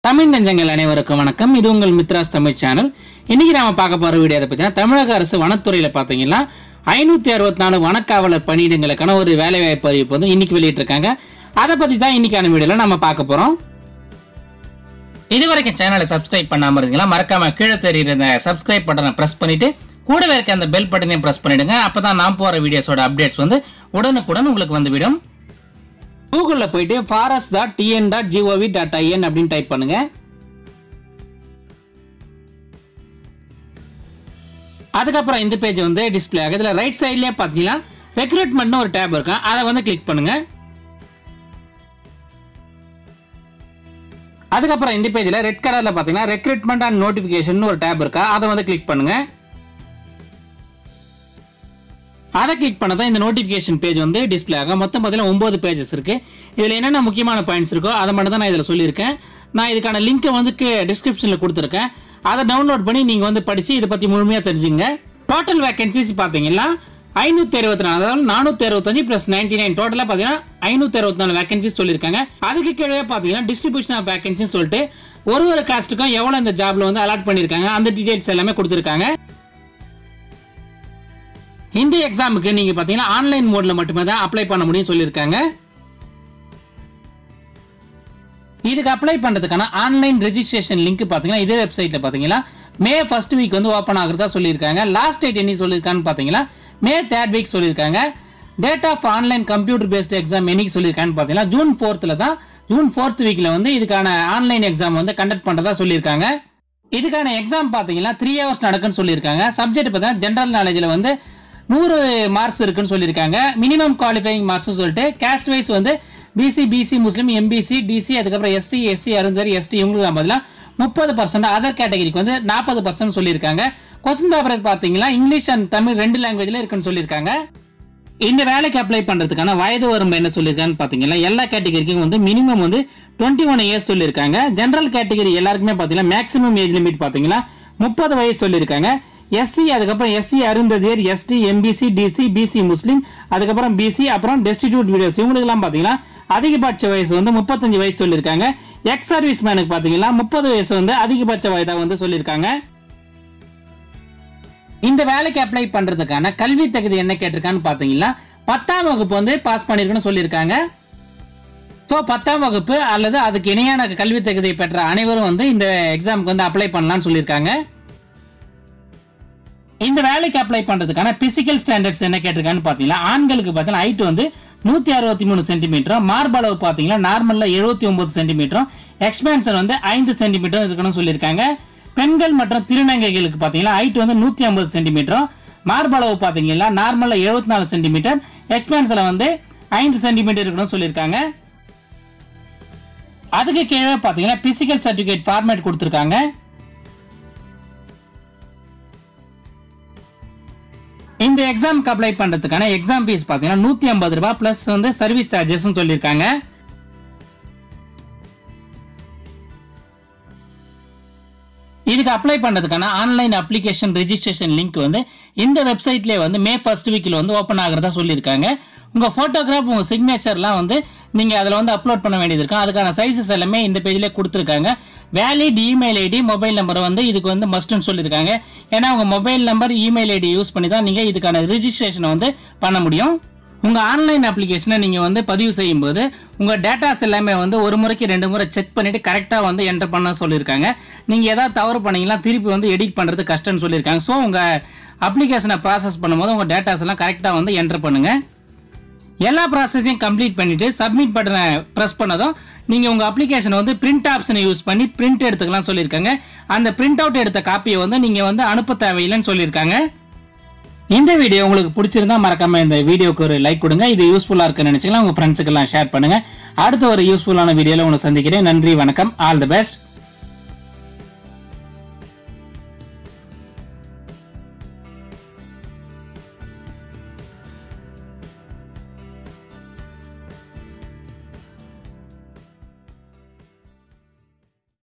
தமிழ் நெஞ்சங்கள் அனைவருக்கும் வணக்கம். இது உங்கள் மித்ராஸ் தமிழ் சேனல். இன்னைக்கு நாம பார்க்க போற வீடியோ அதை பத்தினா தமிழக அரசு வனத்துறையில பாத்தீங்கன்னா 564 வனக்காவலர் பணியிடங்களுக்கான ஒரு வேலை வாய்ப்பு அறிவிப்பு வந்து இன்னைக்கு வெளியிட்டிருக்காங்க. அதை பத்தி தான் இன்னைக்கான வீடியோல நம்ம பார்க்க போறோம். இதுவரைக்கும் சேனலை சப்ஸ்கிரைப் பண்ணாம இருந்தீங்கன்னா மறக்காம கீழே தெரியுற இந்த சப்ஸ்கிரைப் பட்டனை பிரஸ் பண்ணிட்டு கூடவே இருக்க அந்த பெல் பட்டனையும் பிரஸ் பண்ணிடுங்க. அப்பதான் நான் போற வீடியோஸோட அப்டேட்ஸ் வந்து உடனுக்குடன் உங்களுக்கு வந்து விடும். கூகுள்ல போயிட்டு forest.tn.gov.in அப்படின்னு டைப் பண்ணுங்க. அதுக்கப்புறம் இந்த பேஜ் வந்து டிஸ்பிளே ஆகுது. இதுல ரைட் சைட்லயே பாத்தீங்கன்னா ரெக்ரூட்மெண்ட்னு ஒரு டேப் இருக்கும். அதை வந்து கிளிக் பண்ணுங்க. அதுக்கப்புறம் இந்த பேஜ்ல ரெட் கலர்ல பாத்தீங்கன்னா ரெக்ரூட்மெண்ட் அண்ட் நோட்டிபிகேஷன் ஒரு டேப் இருக்கா, அதை வந்து கிளிக் பண்ணுங்க. அதை கிளிக் பண்ணதான் இந்த நோட்டிபிகேஷன் பேஜ் வந்து டிஸ்பிளே ஆகும். மொத்தம் பார்த்தீங்கன்னா 9 பேஜஸ் இருக்கு. இதுல என்னென்ன முக்கியமான பாயிண்ட்ஸ் இருக்கோ அதை மட்டும் தான் நான் இதில் சொல்லியிருக்கேன். நான் இதுக்கான லிங்கை வந்து டிஸ்கிரிப்ஷனில் கொடுத்துருக்கேன். அதை டவுன்லோட் பண்ணி நீங்கள் வந்து படித்து இதை பற்றி முழுமையாக தெரிஞ்சுங்க. டோட்டல் வேகன்சிஸ் பார்த்தீங்கன்னா 564, அதாவது 465 + 99 டோட்டலாக பார்த்தீங்கன்னா 564 வேகன்சிஸ் சொல்லியிருக்காங்க. அதுக்கு கீழே பார்த்தீங்கன்னா டிஸ்ட்ரிபியூஷன் ஆஃப் வேகன்சின்னு சொல்லிட்டு ஒரு காஸ்ட்டுக்கும் எவ்வளோ இந்த ஜாப்ல வந்து அலாட் பண்ணியிருக்காங்க அந்த டீடைல்ஸ் எல்லாமே கொடுத்துருக்காங்க. இந்த எக்ஸாமுக்கு நீங்க பாத்தீங்கன்னா ஆன்லைன் மோட்ல மட்டுமே தான் அப்ளை பண்ண முடியும் சொல்லியிருக்காங்க. இதுக்கு அப்ளை பண்றதுக்கான ஆன்லைன் ரெஜிஸ்ட்ரேஷன் லிங்க் பாத்தீங்கன்னா இதே வெப்சைட்ல பாத்தீங்கன்னா மே 1st வீக் வந்து ஓபன் ஆகுறதா சொல்லியிருக்காங்க. லாஸ்ட் டேட் என்ன சொல்லியிருக்கான்னு பாத்தீங்கன்னா மே 3rd வீக் சொல்லியிருக்காங்க. Date of online computer based exam என்னைக்கு சொல்லியிருக்கான்னு பாத்தீங்கன்னா ஜூன் 4th தான். ஜூன் 4th வீக்ல வந்து இதுக்கான ஆன்லைன் எக்ஸாம் வந்து கண்டக்ட் பண்றதா சொல்லியிருக்காங்க. இதுக்கான எக்ஸாம் பாத்தீங்கன்னா 3 hours நடக்குன்னு சொல்லியிருக்காங்க. சப்ஜெக்ட் பார்த்தீங்கன்னா ஜெனரல் நாலேஜ்ல வந்து 100 மார்க்ஸ் இருக்குன்னு சொல்லியிருக்காங்க. மினிமம் குவாலிஃபைங் மார்க்ஸ் சொல்லிட்டு கேஸ்ட் வைஸ் வந்து பிசி முஸ்லீம், எம்பிசி, டிசி, அதுக்கப்புறம் எஸ்சி அருந்தர், எஸ்டி இவங்களுக்கு பதிலாக 30%, அதர் கேட்டகரிக்கு வந்து 40% சொல்லியிருக்காங்க. கொஸ்டின் பேப்பர் பார்த்தீங்கன்னா இங்கிலீஷ் அண்ட் தமிழ் 2 லாங்குவேஜ்ல இருக்குன்னு சொல்லியிருக்காங்க. இந்த வேலைக்கு அப்ளை பண்றதுக்கான வயது வரம்பு என்ன சொல்லியிருக்கான்னு பார்த்தீங்கன்னா எல்லா கேட்டகரிக்கும் வந்து மினிமம் வந்து 21 இயர்ஸ் சொல்லியிருக்காங்க. ஜெனரல் கேட்டகரி எல்லாருக்குமே பார்த்தீங்கன்னா மேக்ஸிமம் ஏஜ் லிமிட் பார்த்தீங்கன்னா 30 வயசு சொல்லியிருக்காங்க. எஸ்சி, அதுக்கப்புறம் SC Arunthathiyar, ST, MBC, DC, BC Muslim, அதுக்கப்புறம் பிசி, அப்புறம் டெஸ்டிடியூட் வீடியோஸ் இவங்களுக்குலாம் பார்த்தீங்கன்னா அதிகபட்ச வயசு வந்து 35 வயசு சொல்லியிருக்காங்க. எக்ஸ் சர்வீஸ் மேனுக்கு பார்த்தீங்கன்னா 30 வயசு வந்து அதிகபட்ச வயதாக வந்து சொல்லியிருக்காங்க. இந்த வேலைக்கு அப்ளை பண்றதுக்கான கல்வி தகுதி என்ன கேட்டிருக்கான்னு பார்த்தீங்கன்னா 10ஆம் வகுப்பு வந்து பாஸ் பண்ணிருக்குன்னு சொல்லியிருக்காங்க. ஸோ 10ஆம் வகுப்பு அல்லது அதுக்கு இணையான கல்வி தகுதியை பெற்ற அனைவரும் வந்து இந்த எக்ஸாமுக்கு வந்து அப்ளை பண்ணலாம்னு சொல்லியிருக்காங்க. இந்த வேலைக்கு அப்ளை பண்றதுக்கான பிசிக்கல் ஸ்டாண்டர்ட்ஸ் என்ன கேட்டிருக்கான்னு பாத்தீங்கன்னா ஆண்களுக்கு பார்த்தீங்கன்னா ஹைட் வந்து 163 சென்டிமீட்டர், மார்பளவு பாத்தீங்கன்னா நார்மல்ல 79 சென்டிமீட்டர், எக்ஸ்பேன்ஷன் வந்து 5 சென்டிமீட்டர் இருக்கணும்னு சொல்லியிருக்காங்க. பெண்கள் மற்றும் திருநங்கைகளுக்கு பாத்தீங்கன்னா ஹைட் வந்து 150 சென்டிமீட்டர், மார்பளவு பாத்தீங்கன்னா நார்மல்ல 74 சென்டிமீட்டர், எக்ஸ்பேன்ஷன் வந்து 5 சென்டிமீட்டர் இருக்கணும்னு சொல்லியிருக்காங்க. அதுக்கு கீழே பாத்தீங்கன்னா பிசிக்கல் சர்டிபிகேட் ஃபார்மேட் கொடுத்திருக்காங்க. இந்த எக்ஸாமுக்கு அப்ளை பண்றதுக்கான எக்ஸாம் ஃபீஸ் பாத்தீங்கன்னா 150 ரூபாய் பிளஸ் வந்து சர்வீஸ் சார்ஜஸ் சொல்லியிருக்காங்க. இதுக்கு அப்ளை பண்றதுக்கான ஆன்லைன் அப்ளிகேஷன் ரெஜிஸ்ட்ரேஷன் லிங்க் வந்து இந்த வெப்சைட்லேயே வந்து மே 1st வீக்ல வந்து ஓப்பன் ஆகிறதா சொல்லியிருக்காங்க. உங்க போட்டோகிராஃப், உங்க சிக்னேச்சர்லாம் வந்து நீங்க அதில் வந்து அப்லோட் பண்ண வேண்டியது இருக்கும். அதுக்கான சைஸஸ் எல்லாமே இந்த பேஜ்ல கொடுத்துருக்காங்க. Valid email ID, mobile number வந்து இதுக்கு வந்து மஸ்ட்னு சொல்லியிருக்காங்க. ஏன்னா உங்க mobile number, email ID use பண்ணி தான் நீங்க இதுக்கான ரெஜிஸ்ட்ரேஷனை வந்து பண்ண முடியும். உங்க ஆன்லைன் அப்ளிகேஷனை நீங்க வந்து பதிவு செய்யும் போது உங்க டேட்டாஸ் எல்லாமே வந்து ஒரு முறைக்கு 2 முறை செக் பண்ணிட்டு கரெக்டா வந்து என்டர் பண்ண சொல்லியிருக்காங்க. நீங்க ஏதாவது தவறு பண்ணீங்கன்னா திருப்பி வந்து எடிட் பண்றது கஷ்டம்னு சொல்லியிருக்காங்க. ஸோ உங்க அப்ளிகேஷனை ப்ராசஸ் பண்ணும்போது உங்க டேட்டாஸ் எல்லாம் கரெக்டா வந்து என்டர் பண்ணுங்க. எல்லா ப்ராசஸையும் கம்ப்ளீட் பண்ணிட்டு சப்மிட் பட்டனை பிரஸ் பண்ணதும் நீங்க உங்க அப்ளிகேஷனை வந்து பிரிண்ட் ஆப்ஷனை யூஸ் பண்ணி பிரிண்ட் எடுத்துக்கலாம் சொல்லியிருக்காங்க. அந்த பிரிண்ட் அவுட் எடுத்த காப்பியை வந்து நீங்க வந்து அனுப்ப தேவையில்லைன்னு சொல்லியிருக்காங்க. இந்த வீடியோ உங்களுக்கு பிடிச்சிருந்தா மறக்காம இந்த வீடியோக்கு ஒரு லைக் கொடுங்க. இது யூஸ்ஃபுல்லா இருக்குன்னு நினைச்சீங்கன்னா உங்க ஃப்ரெண்ட்ஸுக்கு எல்லாம் ஷேர் பண்ணுங்க. அடுத்த ஒரு யூஸ்ஃபுல்லான வீடியோல உங்களை சந்திக்கிறேன். நன்றி, வணக்கம், ஆல் தி பெஸ்ட்.